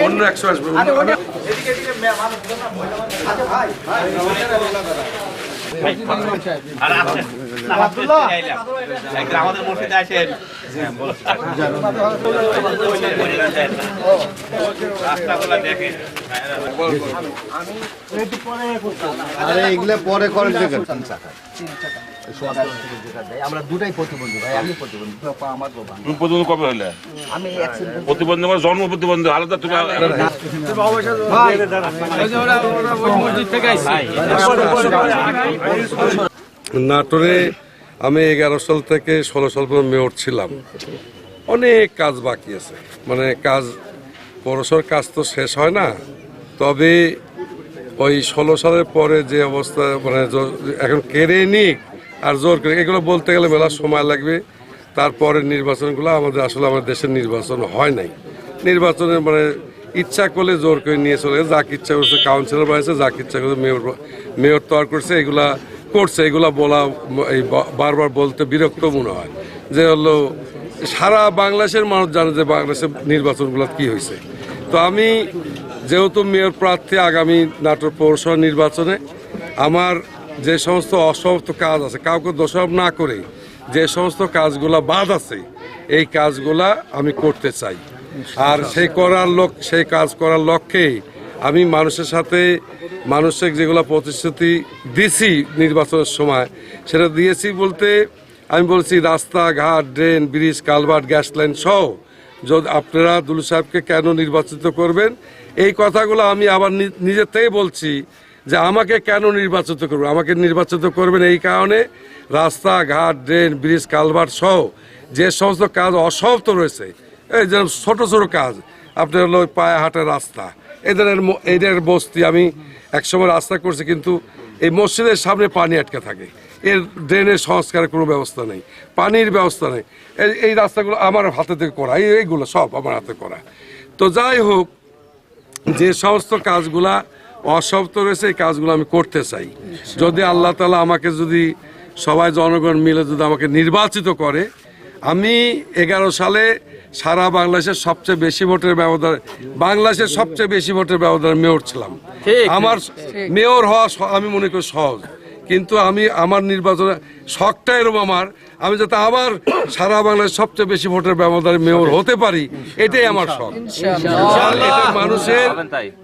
অন্য 100 আসবে। আমাদের মসজিদে আসেন এগুলো পরে করে আমরা দুটাই প্রতিবন্ধী ভাই, আমি প্রতিবন্ধী। তুমি প্রতিবন্ধী কবে হলে? আমি প্রতিবন্ধী আমার জন্ম প্রতিবন্ধী আলাদা। তুমি নাটোরে আমি 11 সাল থেকে 16 সাল পর্যন্ত মেয়র ছিলাম। অনেক কাজ বাকি আছে, মানে কাজ পৌরসভার কাজ তো শেষ হয় না। তবে ওই 16 সালের পরে যে অবস্থা, মানে এখন কেড়ে নিক আর জোর করে, এগুলো বলতে গেলে মেলা সময় লাগবে। তারপরে নির্বাচনগুলো আমাদের আসলে আমাদের দেশের নির্বাচন হয় নাই। নির্বাচনের মানে ইচ্ছা করলে জোর করে নিয়ে চলে গেছে, যাকে ইচ্ছা করছে কাউন্সিলর বানিয়েছে, যাকে ইচ্ছা করছে মেয়র তৈরি করছে, এগুলা করছে। এগুলা বলা এই বারবার বলতে বিরক্ত মনে হয় যে হলো সারা বাংলাদেশের মানুষ জানে যে বাংলাদেশের নির্বাচনগুলো কি হয়েছে। তো আমি যেহেতু মেয়র প্রার্থী আগামী নাটোর পৌরসভা নির্বাচনে, আমার যে সমস্ত অসমাপ্ত কাজ আছে, কাউকে দোষারোপ না করে যে সমস্ত কাজগুলা বাদ আছে, এই কাজগুলা আমি করতে চাই। আর সেই কাজ করার লক্ষ্যে আমি মানুষের সাথে মানুষের যেগুলো প্রতিশ্রুতি দিছি নির্বাচনের সময়, সেটা দিয়েছি বলতে আমি বলছি রাস্তাঘাট, drain, bridge, culvert, gas line সহ যদি আপনারা দুলু সাহেবকে কেন নির্বাচিত করবেন, এই কথাগুলো আমি আবার নিজের থেকে বলছি যে আমাকে কেন নির্বাচিত করবেন। আমাকে নির্বাচিত করবেন এই কারণে রাস্তাঘাট, ড্রেন, ব্রিজ, কালভার্ট সহ যে সমস্ত কাজ অসমাপ্ত রয়েছে, এই যে ছোটো ছোটো কাজ, আপনার হলো পায়ে হাঁটার রাস্তা, এদের বস্তি আমি একসময় রাস্তা করছি, কিন্তু এই মসজিদের সামনে পানি আটকে থাকে, এর ড্রেনের সংস্কারের কোনো ব্যবস্থা নেই, পানির ব্যবস্থা নেই। এই রাস্তাগুলো আমার হাতে থেকে করা, এইগুলো সব আমার হাতে করা। তো যাই হোক, যে সমস্ত কাজগুলা অসমাপ্ত রয়েছে এই কাজগুলো আমি করতে চাই। যদি আল্লাহ তাআলা আমাকে, যদি সবাই জনগণ মিলে যদি আমাকে নির্বাচিত করে, আমি 11 সালে সারা বাংলাদেশের সবচেয়ে বেশি ভোটের ব্যবধানে, বাংলাদেশের সবচেয়ে বেশি ভোটের ব্যবধানে মেয়র ছিলাম। আমার মেয়র হওয়া আমি মনে করি সহজ, কিন্তু আমার নির্বাচনে শখটা এরকম আমি যাতে আবার সারা বাংলাদেশ সবচেয়ে বেশি ভোটের ব্যবধানে মেয়র হতে পারি, এটাই আমার শখ।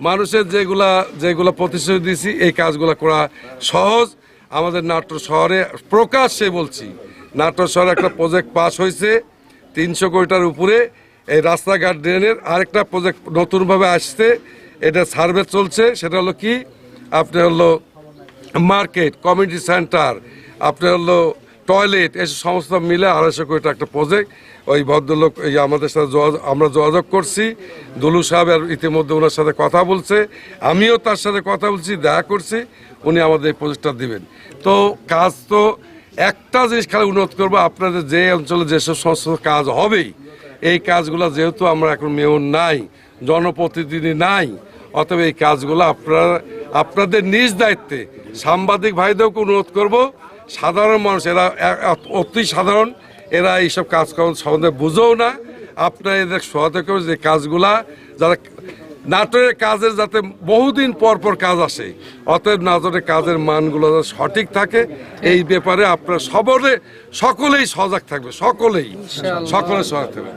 মানুষের যেগুলা প্রতিশ্রুতি দিয়েছি, এই কাজগুলো করা সহজ। আমাদের নাটোর শহরে প্রকাশ্যে বলছি, নাটোর শহরে একটা প্রজেক্ট পাস হয়েছে 300 কোটির উপরে, এই রাস্তাঘাট ড্রেনের। আরেকটা প্রজেক্ট নতুনভাবে আসছে, এটা সার্ভে চলছে, সেটা হলো কি আপনার হলো মার্কেট, কমিউনিটি সেন্টার, আপনার হলো টয়লেট, এসব সমস্ত মিলে 250 কোটি একটা প্রজেক্ট। ওই ভদ্রলোক এই আমাদের সাথে আমরা যোগাযোগ করছি, দুলু সাহেব ইতিমধ্যে ওনার সাথে কথা বলছে, আমিও তার সাথে কথা বলছি, দেখা করছি, উনি আমাদের এই প্রজেক্টটা দিবেন। তো কাজ তো একটা জিনিস খালি অনুরোধ করবো, আপনাদের যে অঞ্চলে যেসব সমস্ত কাজ হবেই, এই কাজগুলো যেহেতু আমরা এখন মেয়র নাই, জনপ্রতিনিধি নাই, অতএব এই কাজগুলো আপনাদের নিজ দায়িত্বে, সাংবাদিক ভাইদেরকে অনুরোধ করব, সাধারণ মানুষ এরা অতি সাধারণ, এরা এইসব কাজকর্ম সম্বন্ধে বুঝেও না, আপনারা এদের সহায়তা করবেন যে কাজগুলা, যারা নাটোরের কাজের যাতে বহুদিন পর পর কাজ আসে, অতএব নাটোরের কাজের মানগুলো যাতে সঠিক থাকে, এই ব্যাপারে আপনারা সকলেই সজাগ থাকবে, সকলে সজাগ থাকবে।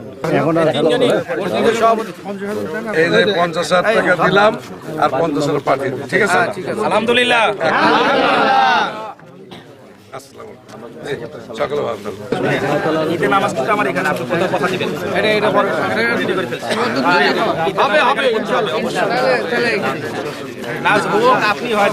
এই যে 50,000 টাকা দিলাম আর 50,000 পাঠিয়ে দিন, ঠিক আছে? আলহামদুলিল্লাহ। সকলে ভালো থাকবেন। ঈদের নামাজ কিন্তু আমার এখানে, আপনি কোথাও কথা দিবেন, হবে নাচ হোক, আপনি হয়